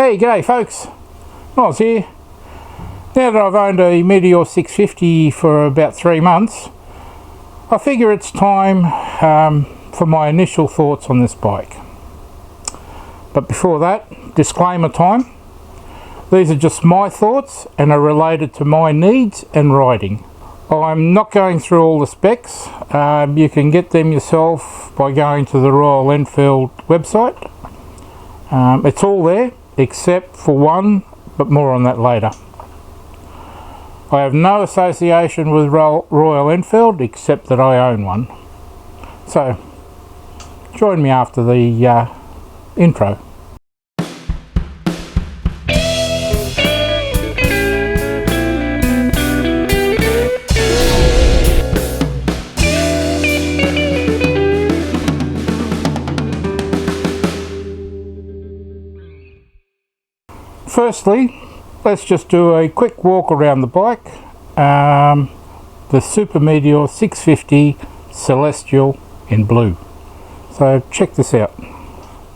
Hey, g'day folks, Oz here. Now that I've owned a Meteor 650 for about 3 months, I figure it's time for my initial thoughts on this bike. But before that, disclaimer time. These are just my thoughts and are related to my needs and riding. I'm not going through all the specs. You can get them yourself by going to the Royal Enfield website. It's all there except for one, but more on that later. I have no association with Royal Enfield except that I own one. So join me after the intro. Firstly, let's just do a quick walk around the bike. The Supermeteor 650 Celestial in blue. So check this out.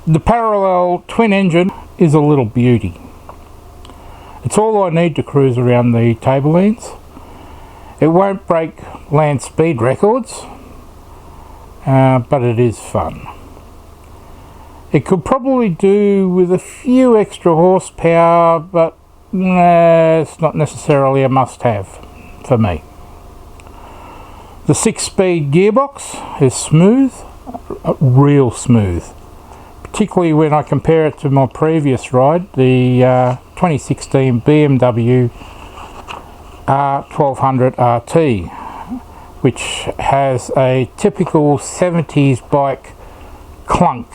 The parallel twin engine is a little beauty. It's all I need to cruise around the tablelands. It won't break land speed records, but it is fun. It could probably do with a few extra horsepower, but it's not necessarily a must-have for me. The 6-speed gearbox is smooth, real smooth, particularly when I compare it to my previous ride, the 2016 BMW R1200 RT, which has a typical 70s bike clunk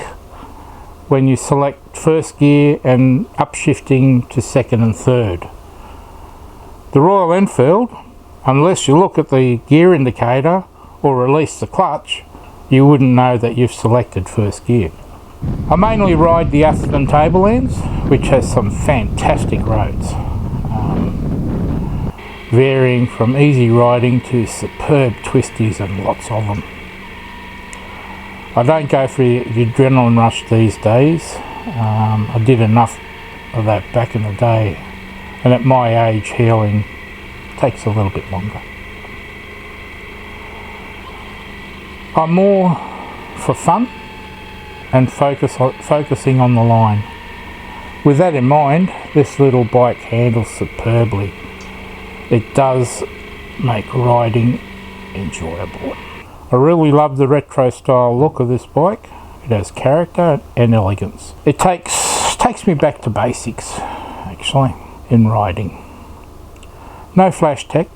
when you select first gear and upshifting to second and third. The Royal Enfield, unless you look at the gear indicator or release the clutch, you wouldn't know that you've selected first gear. I mainly ride the Atherton Tablelands, which has some fantastic roads, varying from easy riding to superb twisties and lots of them. I don't go for the adrenaline rush these days. I did enough of that back in the day, and at my age healing takes a little bit longer. I'm more for fun and focusing on the line. With that in mind, this little bike handles superbly. It does make riding enjoyable. I really love the retro style look of this bike. It has character and elegance. It takes me back to basics, actually, in riding. No flash tech,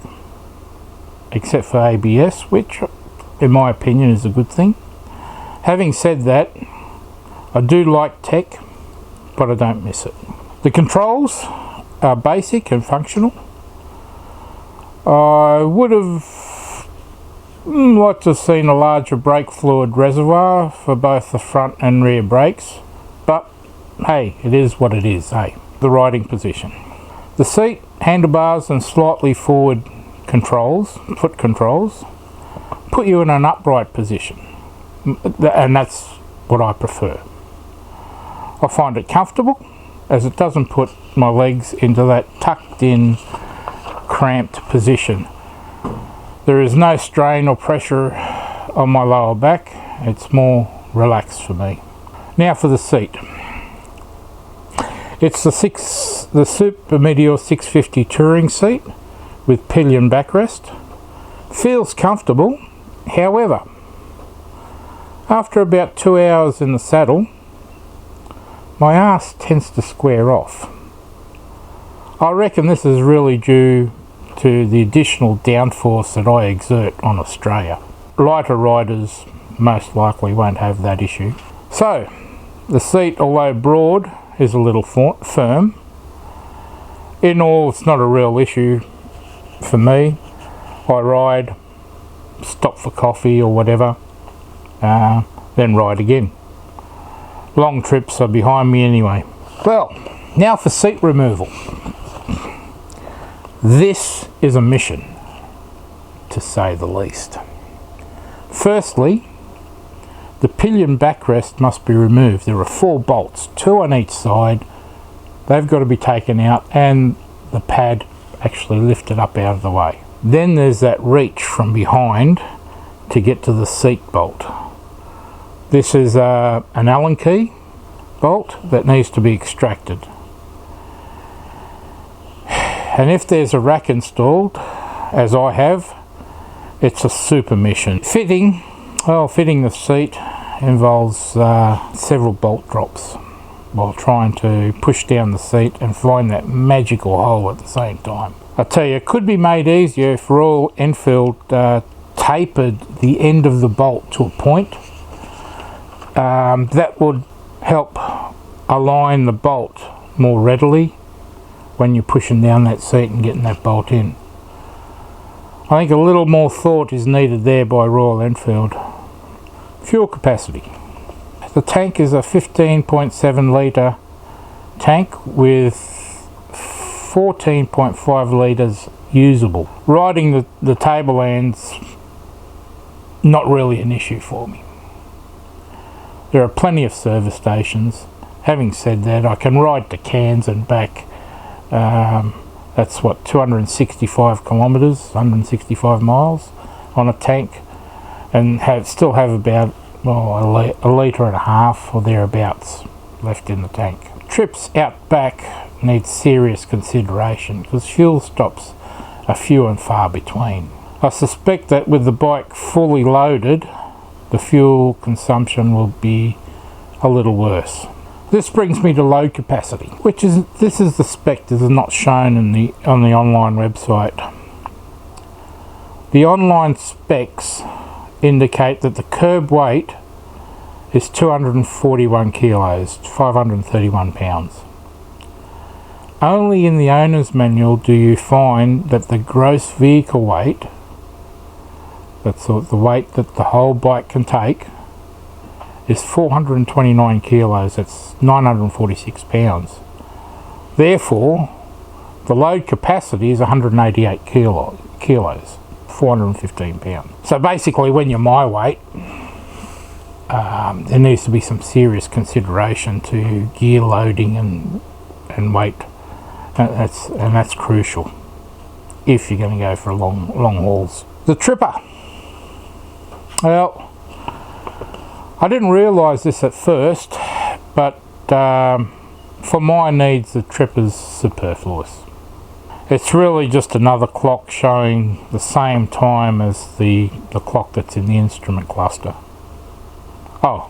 except for ABS, which in my opinion is a good thing. Having said that, I do like tech, but I don't miss it. The controls are basic and functional. I would have liked to have seen a larger brake fluid reservoir for both the front and rear brakes, but hey, it is what it is, hey. The riding position. The seat, handlebars and slightly forward controls, foot controls, put you in an upright position, and that's what I prefer. I find it comfortable as it doesn't put my legs into that tucked in, cramped position. There is no strain or pressure on my lower back. It's more relaxed for me. Now for the seat. It's the Supermeteor 650 touring seat with pillion backrest. Feels comfortable. However, after about 2 hours in the saddle, my ass tends to square off. I reckon this is really due to the additional downforce that I exert on Australia. Lighter riders most likely won't have that issue. So, the seat, although broad, is a little firm. In all, it's not a real issue for me. I ride, stop for coffee or whatever, then ride again. Long trips are behind me anyway. Well, now for seat removal. This is a mission, to say the least. Firstly, the pillion backrest must be removed. There are 4 bolts, 2 on each side, they've got to be taken out and the pad actually lifted up out of the way. Then there's that reach from behind to get to the seat bolt. This is an Allen key bolt that needs to be extracted. And if there's a rack installed, as I have, it's a super mission. Fitting the seat involves several bolt drops while trying to push down the seat and find that magical hole at the same time. I tell you, it could be made easier if Royal Enfield tapered the end of the bolt to a point. That would help align the bolt more readily when you're pushing down that seat and getting that bolt in. I think a little more thought is needed there by Royal Enfield. Fuel capacity. The tank is a 15.7 litre tank with 14.5 litres usable. Riding the tablelands, not really an issue for me. There are plenty of service stations. Having said that, I can ride to Cairns and back. That's what, 265 kilometres, 165 miles on a tank, and still have about a litre and a half or thereabouts left in the tank. Trips out back need serious consideration because fuel stops are few and far between. I suspect that with the bike fully loaded, the fuel consumption will be a little worse. This brings me to load capacity, this is the spec that is not shown on the online website. The online specs indicate that the curb weight is 241 kilos, 531 pounds. Only in the owner's manual do you find that the gross vehicle weight, that's the weight that the whole bike can take, is 429 kilos, that's 946 pounds. Therefore, the load capacity is 188 kilos, 415 pounds. So basically, when you're my weight, there needs to be some serious consideration to gear loading and weight, and that's crucial if you're going to go for long hauls. The tripper. Well, I didn't realise this at first, but for my needs the tripper's superfluous. It's really just another clock showing the same time as the clock that's in the instrument cluster. Oh,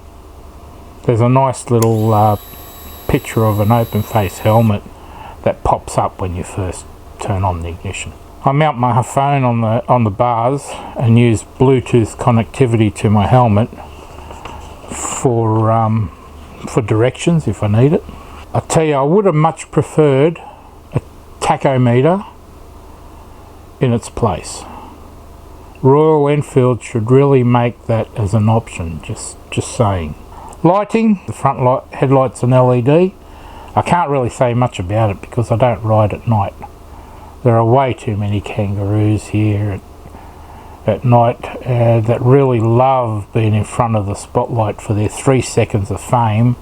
there's a nice little picture of an open face helmet that pops up when you first turn on the ignition. I mount my phone on the bars and use Bluetooth connectivity to my helmet for directions if I need it. I tell you, I would have much preferred a tachometer in its place. Royal Enfield should really make that as an option, just saying. Lighting, the front headlights are LED. I can't really say much about it because I don't ride at night. There are way too many kangaroos here at night that really love being in front of the spotlight for their 3 seconds of fame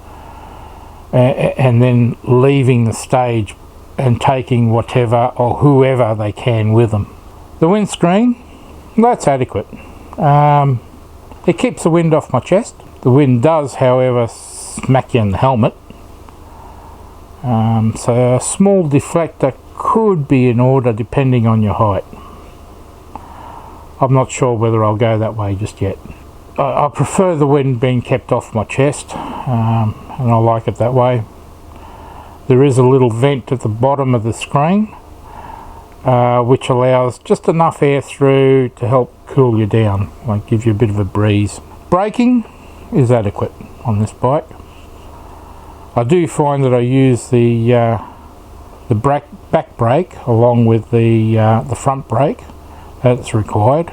and then leaving the stage and taking whatever or whoever they can with them. The windscreen, that's adequate. It keeps the wind off my chest. The wind does, however, smack you in the helmet. So a small deflector could be in order depending on your height. I'm not sure whether I'll go that way just yet. I prefer the wind being kept off my chest, and I like it that way. There is a little vent at the bottom of the screen which allows just enough air through to help cool you down, like give you a bit of a breeze. Braking is adequate on this bike. I do find that I use the back brake along with the front brake that's required.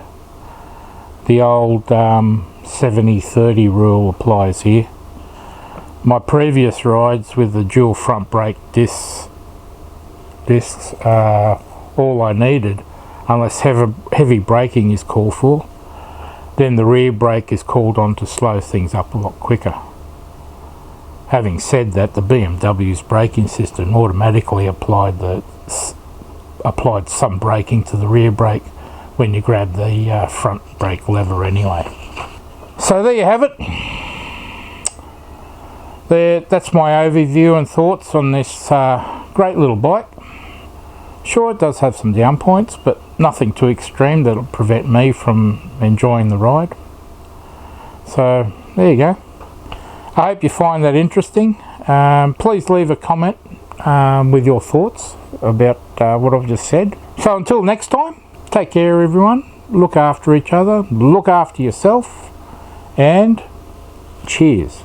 The old 70-30 rule applies here. My previous rides with the dual front brake discs all I needed, unless heavy braking is called for. Then the rear brake is called on to slow things up a lot quicker. Having said that, the BMW's braking system automatically applied some braking to the rear brake when you grab the front brake lever anyway. So there you have it. That's my overview and thoughts on this great little bike. Sure, it does have some down points, but nothing too extreme that'll prevent me from enjoying the ride. So there you go. I hope you find that interesting. Please leave a comment with your thoughts about what I've just said. So until next time, take care everyone, look after each other, look after yourself, and cheers.